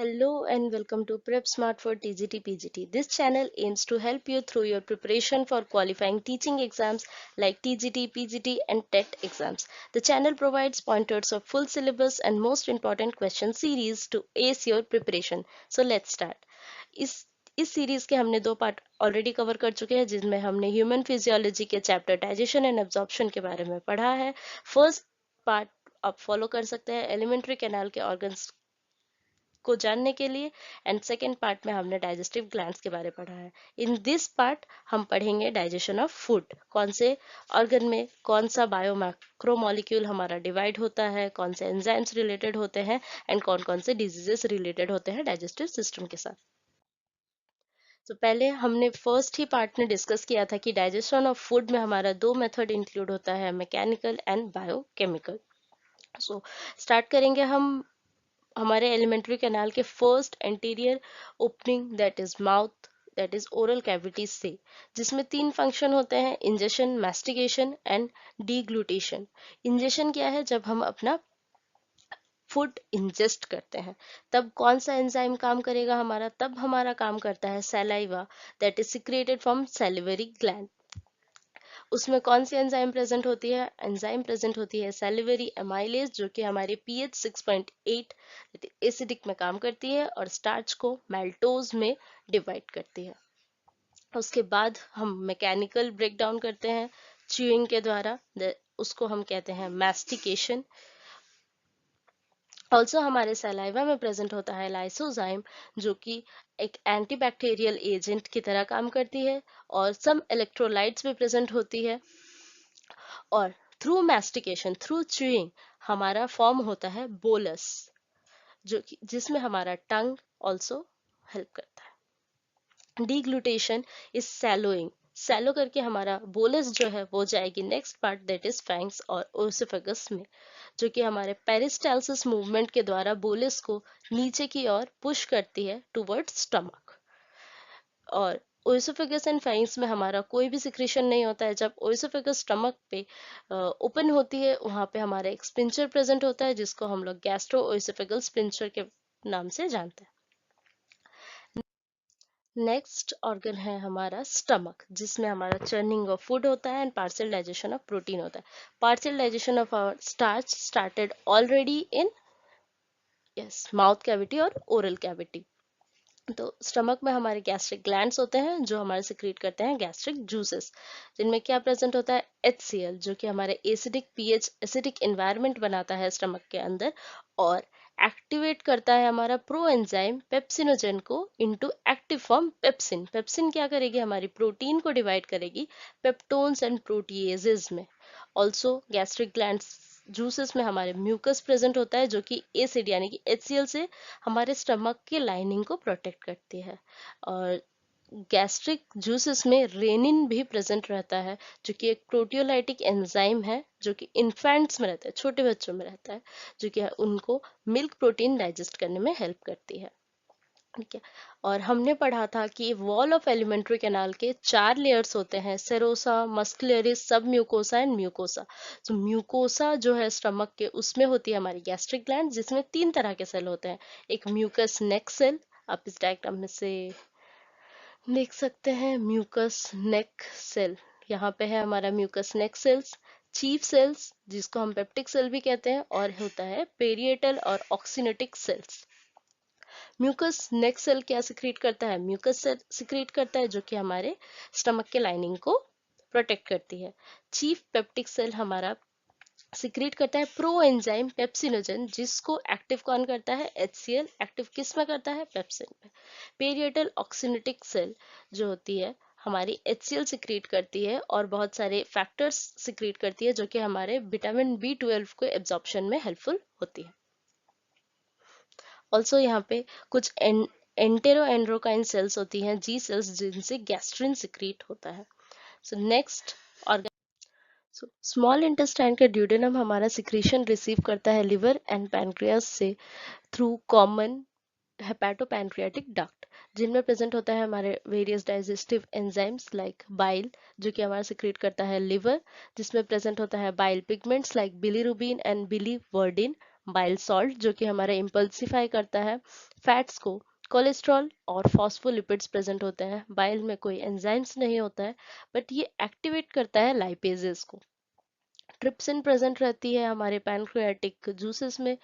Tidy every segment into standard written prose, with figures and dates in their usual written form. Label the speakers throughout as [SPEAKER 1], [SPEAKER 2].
[SPEAKER 1] Hello and welcome to Prep Smart for TGT PGT. This channel aims to help you through your preparation for qualifying teaching exams like TGT, PGT and TET exams. The channel provides pointers of full syllabus and most important question series to ace your preparation. So let's start. इस series के हमने दो part already cover कर चुके हैं जिसमें हमने human physiology के चैप्टर डाइजेशन एंड एब्जॉर्प्शन के बारे में पढ़ा है। फर्स्ट पार्ट आप फॉलो कर सकते हैं एलिमेंट्री कैनाल के ऑर्गन्स को जानने के लिए एंड सेकेंड पार्ट में हमने डाइजेस्टिव ग्लैंड्स के बारे में पढ़ा है। इन दिस पार्ट हम पढ़ेंगे डाइजेशन ऑफ फूड, कौन से ऑर्गन में कौन सा बायो मैक्रो मॉलिक्यूल हमारा डिवाइड होता है, कौन से एंजाइम्स रिलेटेड होते हैं एंड कौन कौन से डिजीजेस रिलेटेड होते हैं डाइजेस्टिव सिस्टम के साथ। तो पहले हमने फर्स्ट ही पार्ट में डिस्कस किया था कि डाइजेशन ऑफ फूड में हमारा दो मेथड इंक्लूड होता है, mechanical and biochemical. So start करेंगे हम हमारे एलिमेंट्री कैनाल के first anterior opening that is mouth that is oral cavity से, जिसमें तीन फंक्शन होते हैं, इंजेशन, मैस्टिकेशन एंड डीग्लूटेशन। इंजेशन क्या है? जब हम अपना फूड इंजेस्ट करते हैं तब कौन सा एंजाइम काम करेगा हमारा? तब हमारा काम करता है saliva that is secreted from salivary gland. उसमें कौन सी एंजाइम प्रेजेंट होती है? एंजाइम प्रेजेंट होती है सैलिवरी एमाइलेज, जो कि हमारे पीएच 6.8 एसिडिक में काम करती है और स्टार्च को मैल्टोज में डिवाइड करती है। उसके बाद हम मैकेनिकल ब्रेकडाउन करते हैं च्यूइंग के द्वारा, उसको हम कहते हैं मैस्टिकेशन। ऑल्सो हमारे सलाइवा में प्रेजेंट होता है लाइसोजाइम, जो कि एक एंटीबैक्टीरियल एजेंट की तरह काम करती है और सम इलेक्ट्रोलाइट्स भी प्रेजेंट होती है। और थ्रू मैस्टिकेशन, थ्रू च्यूइंग हमारा फॉर्म होता है बोलस, जो कि जिसमें हमारा टंग ऑल्सो हेल्प करता है। डीग्लूटेशन इज सैलोइंग, सैलो करके हमारा बोलस जो है वो जाएगी next part that is fangs और ओसिफेगस में, जो कि हमारे पेरिस्टालसिस मूवमेंट के द्वारा बोलस को नीचे की ओर पुश करती है टुवर्ड्स स्टमक। और ओएसोफेगस एंड फेंग्स में हमारा कोई भी सिक्रीशन नहीं होता है। जब ओएसोफेगस स्टमक पे ओपन होती है वहां पे हमारा एक स्पिंचर प्रेजेंट होता है जिसको हम लोग गैस्ट्रो ओएसोफेगल स्पिंचर के नाम से जानते हैं। नेक्स्ट ऑर्गन है हमारा स्टमक, जिसमें हमारा चर्निंग ऑफ फूड होता है and partial digestion of protein होता है। Partial digestion of our starch started already in mouth cavity और ओरल कैविटी। तो स्टमक में हमारे गैस्ट्रिक ग्लैंड्स होते हैं जो हमारे सिक्रीट करते हैं गैस्ट्रिक जूसेस, जिनमें क्या प्रेजेंट होता है? HCl, जो कि हमारे एसिडिक पीएच एसिडिक एनवायरनमेंट बनाता है स्टमक के अंदर और एक्टिवेट करता है हमारा प्रो एंजाइम पेप्सिनोजेन को into active form pepsin. Pepsin क्या करेगी? हमारी प्रोटीन को डिवाइड करेगी पेप्टोन्स एंड प्रोटीएजेस में। ऑल्सो गैस्ट्रिक ग्लैंड्स जूसेस में हमारे म्यूकस प्रेजेंट होता है जो कि एसिड यानी कि HCl से हमारे स्टमक की लाइनिंग को प्रोटेक्ट करती है। और गैस्ट्रिक जूसेस में रेनिन भी प्रेजेंट रहता है जो कि एक प्रोटियोलाइटिक एंजाइम है जो कि इन्फेंट्स में रहता है, छोटे बच्चों में रहता है, जो कि उनको मिल्क प्रोटीन डाइजेस्ट करने में हेल्प करती है। ठीक है। और हमने पढ़ा था कि वॉल ऑफ एलिमेंट्री कैनाल के 4 लेयर्स होते हैं, सेरोसा, मस्कुलरिस, सब म्यूकोसा एंड म्यूकोसा। तो म्यूकोसा जो है स्टमक के, उसमें होती है हमारी गैस्ट्रिक ग्लैंड, जिसमें 3 तरह के सेल होते हैं। एक म्यूकस नेक सेल, आप इस डायग्राम में से देख सकते हैं म्यूकस नेक सेल, यहाँ पे है हमारा म्यूकस नेक सेल्स, चीफ सेल्स जिसको हम पेप्टिक सेल भी कहते हैं, और होता है पेरिएटल और ऑक्सीनेटिक सेल्स। म्यूकस नेक सेल क्या सिक्रीट करता है? म्यूकस सेल सिक्रीट करता है जो कि हमारे स्टमक के लाइनिंग को प्रोटेक्ट करती है। चीफ पेप्टिक सेल हमारा सिक्रीट करता है प्रो एंजाइम पेप्सिनोजन, जिसको एक्टिव कौन करता है? HCl। एक्टिव किस में करता है? पेप्सिन में। पेरिएटल ऑक्सीनेटिक सेल जो होती है हमारी HCl सिक्रीट करती है और बहुत सारे फैक्टर्स सिक्रीट करती है जो कि हमारे विटामिन B12 को एब्जॉर्प्शन में हेल्पफुल होती है। ऑल्सो यहाँ पे कुछ एंटेरो एंड्रोकाइन सेल्स होती हैं, जी सेल्स, जिनसे गैस्ट्रिन सिक्रीट होता है। So next organ, small intestine के ड्यूडेनम हमारा सिक्रीशन रिसीव करता है लिवर एंड पैनक्रियास से थ्रू कॉमन हेपेटोपैनक्रियाटिक डक्ट, जिनमें प्रेजेंट होता है हमारे various digestive enzymes like bile, जो कि हमारा सिक्रीट करता है लिवर, जिसमें प्रेजेंट होता है bile pigments like bilirubin and biliverdin, bile salt जो कि हमारा इम्पल्सिफाई करता है फैट्स को, कोलेस्ट्रॉल और फॉस्फोलिपिड्स प्रेजेंट होते हैं। बाइल में कोई एंजाइम्स नहीं होता है बट ये एक्टिवेट करता है लाइपेजेस को। ट्रिप्सिन प्रेजेंट रहती है हमारे पैनक्रियाटिक जूसेस में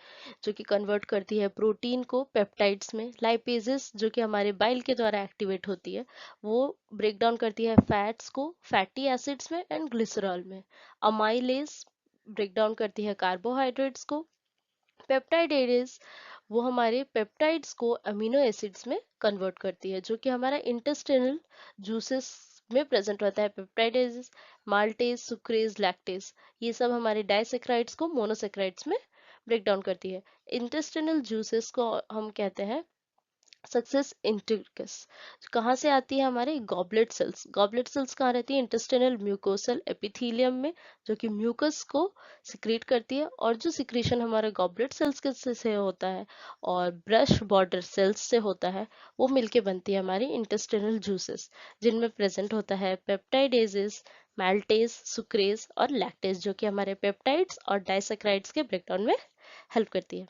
[SPEAKER 1] जो कि कन्वर्ट करती है प्रोटीन को पेप्टाइड्स में। लाइपेजेस जो कि हमारे बाइल के द्वारा एक्टिवेट होती है वो ब्रेक डाउन करती है फैट्स को फैटी एसिड्स में एंड ग्लिसरॉल में। अमाइलेज ब्रेक डाउन करती है कार्बोहाइड्रेट्स को। पेप्टाइडेज वो हमारे पेप्टाइड्स को अमीनो एसिड्स में कन्वर्ट करती है जो कि हमारा इंटेस्टिनल जूसेस में प्रेजेंट रहता है। पेप्टाइडेज, माल्टेज, सुक्रेज, लैक्टेज ये सब हमारे डाइसेक्राइड्स को मोनोसेक्राइड्स में ब्रेक डाउन करती है। इंटेस्टिनल जूसेस को हम कहते हैं सक्सेस इंटेग्रस। कहाँ से आती है? हमारे गॉबलेट सेल्स। गॉबलेट सेल्स कहाँ रहती है? इंटेस्टिनल म्यूकोसल एपिथेलियम में जो कि म्यूकस को सिक्रीट करती है। और जो सिक्रीशन हमारे गॉबलेट सेल्स के से होता है और ब्रश बॉर्डर सेल्स से होता है वो मिलके बनती है हमारी इंटेस्टिनल जूसेस जिनमें प्रेजेंट होता है पेप्टाइडेजेस, मैल्टेज, सुक्रेज और लैक्टेज जो कि हमारे पेप्टाइड्स और डाइसैकेराइड्स के ब्रेकडाउन में हेल्प करती है।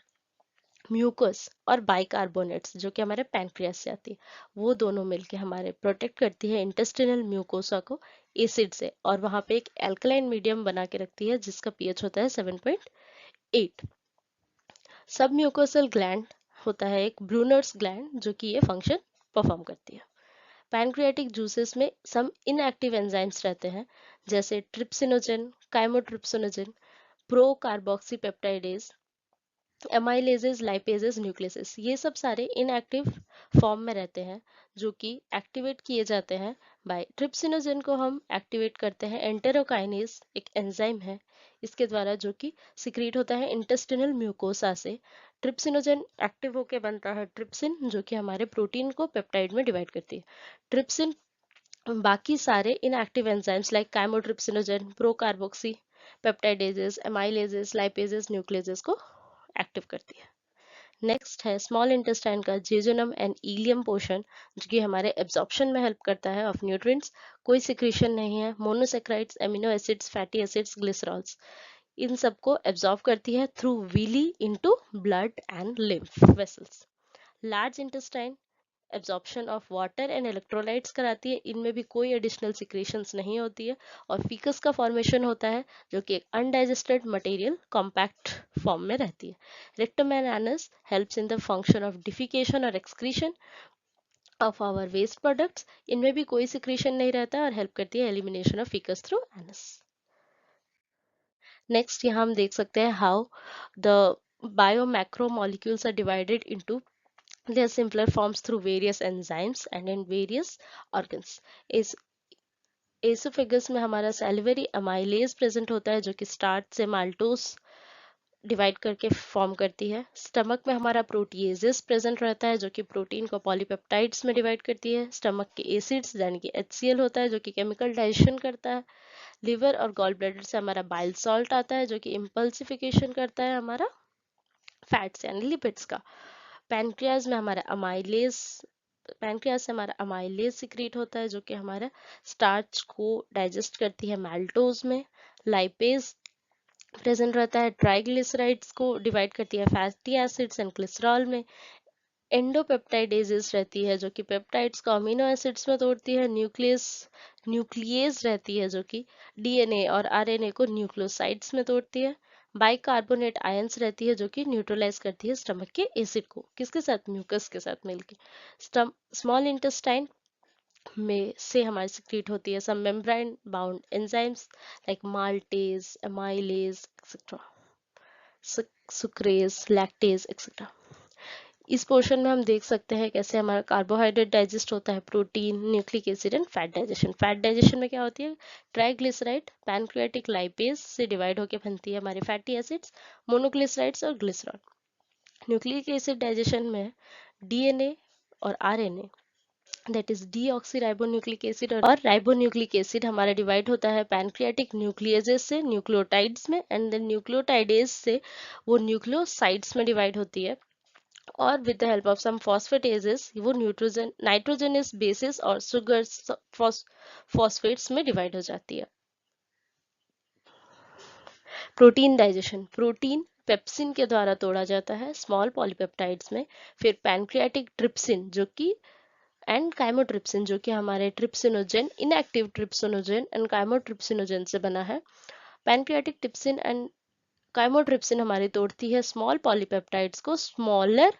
[SPEAKER 1] म्यूकस और बाइकार्बोनेट्स जो कि हमारे पैनक्रियास से आती है वो दोनों मिलके हमारे प्रोटेक्ट करती है इंटेस्टिनल म्यूकोसा को एसिड से और वहां पे एक एल्कलाइन मीडियम बना के रखती है जिसका पीएच होता है 7.8। सब म्यूकोसल ग्लैंड होता है एक ब्रूनर्स ग्लैंड जो कि ये फंक्शन परफॉर्म करती है। पैनक्रियाटिक जूसेस में सम इनएक्टिव एंजाइम्स रहते हैं जैसे trypsinogen, chymotrypsinogen, pro carboxy peptidase, amylases, lipases, nucleases ये सब सारे इनएक्टिव फॉर्म में रहते हैं जो कि एक्टिवेट किए जाते हैं बाय ट्रिप्सिनोजन को हम एक्टिवेट करते हैं एंटेरोकाइनेज एक एंजाइम है इसके द्वारा जो कि सिक्रीट होता है इंटेस्टिनल म्यूकोसा से। ट्रिप्सिनोजन एक्टिव होके बनता है ट्रिप्सिन जो कि हमारे प्रोटीन को पेप्टाइड में डिवाइड करती है। ट्रिप्सिन बाकी सारे inactive enzymes like chymotrypsinogen, procarboxy peptidases, amylases, lipases, nucleases को एक्टिव करती है। नेक्स्ट है स्मॉल इंटेस्टाइन का जेजुनम एंड इलियम पोर्शन जो कि हमारे एब्जॉर्प्शन में हेल्प करता है ऑफ न्यूट्रिएंट्स। कोई सिक्रीशन नहीं है। Monosaccharides, amino acids, fatty acids, glycerols इन सबको एब्जॉर्ब करती है through villi into blood and lymph vessels. Large intestine absorption of water and electrolytes कराती है। इनमें भी कोई एडिशनल सिक्रेशंस नहीं होती है और फीकस का फॉर्मेशन होता है जो कि एक अनडाइजेस्टेड मटेरियल कॉम्पैक्ट फॉर्म में रहती है। Rectum and anus helps in the function of defecation और excretion of our waste products. इनमें भी कोई सिक्रीशन नहीं रहता है और हेल्प करती है elimination of faeces through anus. Next यहाँ हम देख सकते हैं how the biomacromolecules are divided into their simpler forms through various enzymes and in various organs. इस एसोफेगस में हमारा सैलिवरी अमाइलेज प्रेजेंट होता है जो कि स्टार्च से माल्टोस डिवाइड करके फॉर्म करती है। स्टमक में हमारा प्रोटीएजेस प्रेजेंट रहता है जो कि प्रोटीन को पॉलीपेप्टाइड्स में डिवाइड करती है। स्टमक के एसिड्स यानी कि HCl होता है जो कि केमिकल डाइजेशन करता है। लिवर और गॉल ब्लैडर से हमारा बाइल सॉल्ट आता है जो कि इम्पल्सिफिकेशन करता है हमारा फैट्स यानी लिपिड्स का। पैनक्रियाज में हमारा अमाइलेज पैनक्रियाज से हमारा अमाइलेज सिक्रीट होता है जो कि हमारा स्टार्च को डाइजेस्ट करती है मैल्टोज में। लाइपेज प्रेजेंट रहता है ट्राइग्लिसराइड्स को डिवाइड करती है फैटी एसिड्स एंड ग्लिसरॉल में। एंडोपेप्टाइडेजेस रहती है जो कि पेप्टाइड्स को अमीनो एसिड्स में तोड़ती है। न्यूक्लियेज रहती है जो कि डीएनए और आरएनए को न्यूक्लियोसाइड्स में तोड़ती है। बाइकार्बोनेट आयंस रहती है जो कि न्यूट्रलाइज करती है स्टमक के एसिड को किसके साथ? म्यूकस के साथ मिलकर। स्मॉल इंटेस्टाइन में से हमारी सिक्रीट होती है some membrane bound enzymes like maltase, amylase etcetera, sucrase, lactase etcetera. इस पोर्शन में हम देख सकते हैं कैसे हमारा कार्बोहाइड्रेट डाइजेस्ट होता है, protein, nucleic acid and fat digestion. Fat digestion में क्या होती है? ट्राइग्लिसराइड पैनक्रियाटिक लाइपेज से डिवाइड होकर बनती है हमारे फैटी एसिड्स, मोनोग्लिसराइड्स और ग्लिसरॉल। न्यूक्लिक एसिड डाइजेशन में डीएनए और RNA that is deoxyribonucleic acid और राइबोन्यूक्लिक एसिड हमारा डिवाइड होता है पैनक्रियाटिक न्यूक्लियजेस से न्यूक्लियोटाइड्स में एंड देन न्यूक्लियोटाइडेज से वो न्यूक्लियोसाइड्स में डिवाइड होती है और with the help of some phosphatases वो नाइट्रोजनस बेसिस और सुगर फॉस्फेट्स में डिवाइड हो जाती है। Protein digestion. प्रोटीन पेप्सिन के द्वारा तोड़ा जाता है स्मॉल पॉलीपेप्टाइड्स में। फिर पैनक्रियाटिक ट्रिप्सिन जो कि एंड काइमोट्रिप्सिन जो कि हमारे ट्रिप्सिनोजेन, इनएक्टिव ट्रिप्सिनोजेन एंड काइमोट्रिप्सिनोजेन से बना है। पैनक्रियाटिक ट्रिप्सिन एंड काइमोट्रिप्सिन हमारी तोड़ती है स्मॉल पॉलीपेप्टाइड्स को स्मॉलर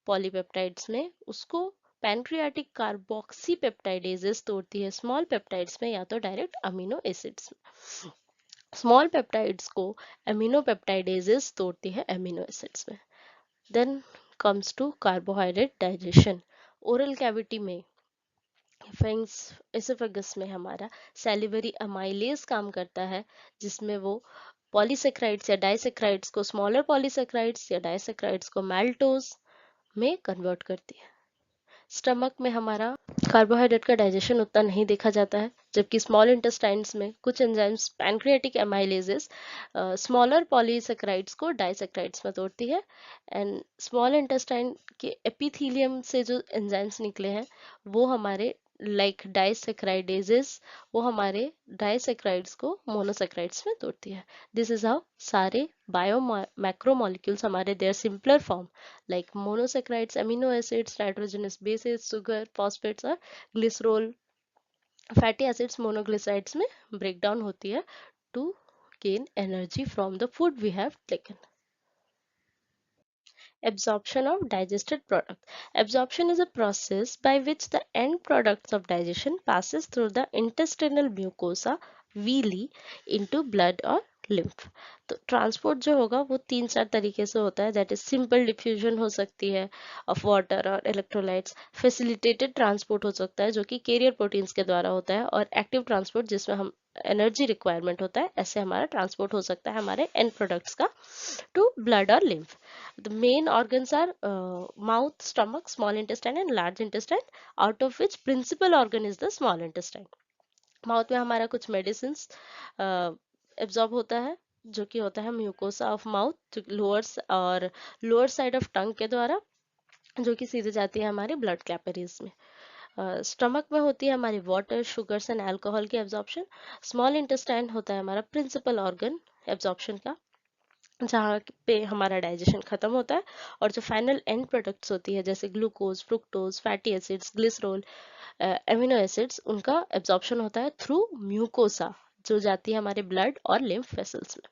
[SPEAKER 1] पॉलीपेप्टाइड्स में, उसको पैनक्रियाटिक कार्बोक्सी पेप्टाइडेजेस तोड़ती है स्मॉल पेप्टाइड्स में या तो डायरेक्ट अमीनो एसिड्स में। स्मॉल पेप्टाइड्स को अमीनो पेप्टाइडेजेस तोड़ती है अमीनो एसिड्स में। Then comes to carbohydrate digestion. Oral cavity में एसोफेगस में हमारा सैलिवरी अमाइलेज काम करता है, जिसमें वो पॉलीसेक्राइड्स या डाइसेक्राइड्स को स्मॉलर पॉलीसेक्राइड्स या डाइसेक्राइड्स को मैल्टोज में कन्वर्ट करती है। स्टमक में हमारा कार्बोहाइड्रेट का डाइजेशन उतना नहीं देखा जाता है, जबकि स्मॉल इंटेस्टाइन्स में कुछ एंजाइम्स पैनक्रियाटिक एमाइलेजेस स्मॉलर पॉलीसेक्राइड्स को डाइसेक्राइड्स में तोड़ती है। एंड स्मॉल इंटेस्टाइन के एपिथीलियम से जो एंजाइम्स निकले हैं वो हमारे लाइक डाइसेक्राइडेजेस, वो हमारे डाइसेक्राइड्स को मोनोसेक्राइड्स में तोड़ती है। दिस इज हाउ सारे बायो मैक्रोमोलिक्यूल्स हमारे their simpler form like monosaccharides, amino acids, nitrogenous bases, sugar, phosphates और glycerol फैटी एसिड्स मोनोग्लिसराइड्स में ब्रेक डाउन होती है to gain energy from the food we have taken. Absorption of digested product. Absorption is a process by which the end products of digestion passes through the intestinal mucosa villi into blood or lymph. तो transport जो होगा वो 3-4 तरीके से होता है, that is simple diffusion हो सकती है ऑफ वाटर और इलेक्ट्रोलाइट्स, फैसिलिटेटेड ट्रांसपोर्ट हो सकता है जो कि कैरियर प्रोटीन्स के द्वारा होता है, और एक्टिव ट्रांसपोर्ट जिसमें हम एनर्जी रिक्वायरमेंट होता है, ऐसे हमारा ट्रांसपोर्ट हो सकता है हमारे एंड प्रोडक्ट्स का टू ब्लड और lymph. The main organs are mouth, stomach, small intestine and large intestine, out of which principal organ is the small intestine. Mouth में हमारा कुछ मेडिसिन एब्जॉर्ब होता है जो कि होता है म्यूकोसा ऑफ माउथ लोअर और लोअर साइड ऑफ टंग के द्वारा, जो कि सीधे जाती है हमारे ब्लड कैपिलरीज में। स्टमक में होती है हमारी वाटर, शुगर्स एंड अल्कोहल की एब्जॉर्प्शन। स्मॉल इंटेस्टाइन होता है हमारा प्रिंसिपल ऑर्गन एब्जॉर्प्शन का, जहाँ पे हमारा डाइजेशन खत्म होता है, और जो फाइनल एंड प्रोडक्ट्स होती है जैसे glucose, fructose, fatty acids, glycerol, amino acids, उनका एब्जॉर्प्शन होता है थ्रू म्यूकोसा जो जाती है हमारे ब्लड और लिम्फ वेसल्स में।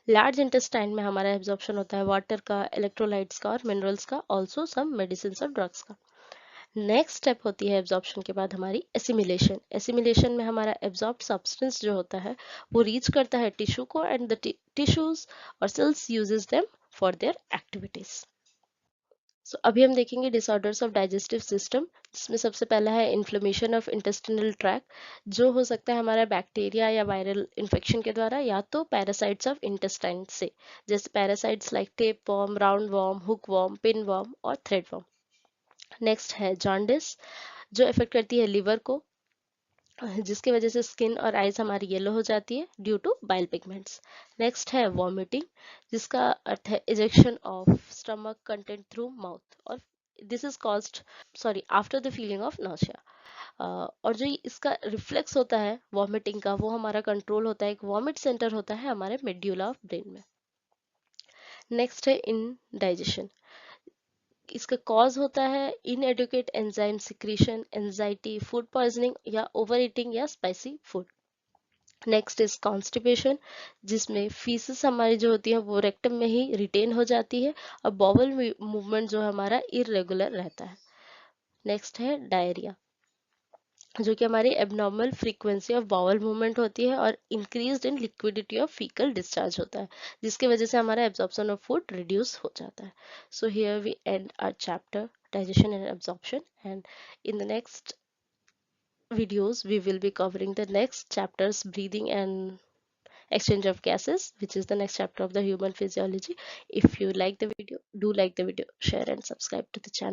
[SPEAKER 1] लार्ज इंटेस्टाइन में हमारा एब्जॉर्प्शन होता है वाटर का, इलेक्ट्रोलाइट्स का और मिनरल्स का, ऑल्सो सम मेडिसिन और ड्रग्स का। नेक्स्ट स्टेप होती है एब्जॉर्प्शन के बाद हमारी एसिमिलेशन। एसिमिलेशन में हमारा एब्जॉर्ब्ड सब्सटेंस जो होता है वो रीच करता है टिश्यू को, एंड द टिश्यूज और cells uses them for their activities. So अभी हम देखेंगे डिसऑर्डर्स ऑफ डाइजेस्टिव सिस्टम, जिसमें सबसे पहला है इन्फ्लेमेशन ऑफ इंटेस्टिनल ट्रैक, जो हो सकता है हमारा बैक्टीरिया या वायरल इन्फेक्शन के द्वारा, या तो पैरासाइट्स ऑफ इंटेस्टाइन से, जैसे parasites like tape worm, round worm, hook worm, pin worm और थ्रेड वॉर्म। नेक्स्ट है जॉन्डिस, जो इफेक्ट करती है लिवर को, जिसकी वजह से स्किन और आइज हमारी येलो हो जाती है due to bile pigments. Next है वॉमिटिंग, जिसका अर्थ है ejection of stomach content through mouth, और this is caused after the feeling of nausea. और जो इसका रिफ्लेक्स होता है वॉमिटिंग का, वो हमारा कंट्रोल होता है, एक वॉमिट सेंटर होता है हमारे मेड्यूला ऑफ ब्रेन में। नेक्स्ट है इन डाइजेशन, इसका कॉज होता है inadequate enzyme secretion, anxiety, food poisoning या ओवर ईटिंग या spicy food. Next is constipation, जिसमें फीसेस हमारी जो होती है वो रेक्टम में ही रिटेन हो जाती है, और बॉवल मूवमेंट जो हमारा इरेगुलर रहता है। नेक्स्ट है डायरिया, जो कि हमारी abnormal frequency of bowel movement होती है और increased in liquidity of faecal discharge होता है, जिसकी वजह से हमारा एब्जॉर्प्शन ऑफ फूड रिड्यूस हो जाता है। So here we end our chapter digestion and absorption, and in the next videos we will be covering the next chapters, breathing and exchange of gases, which is the next chapter of the human physiology. If you like the video, do like the video, share and subscribe to the channel.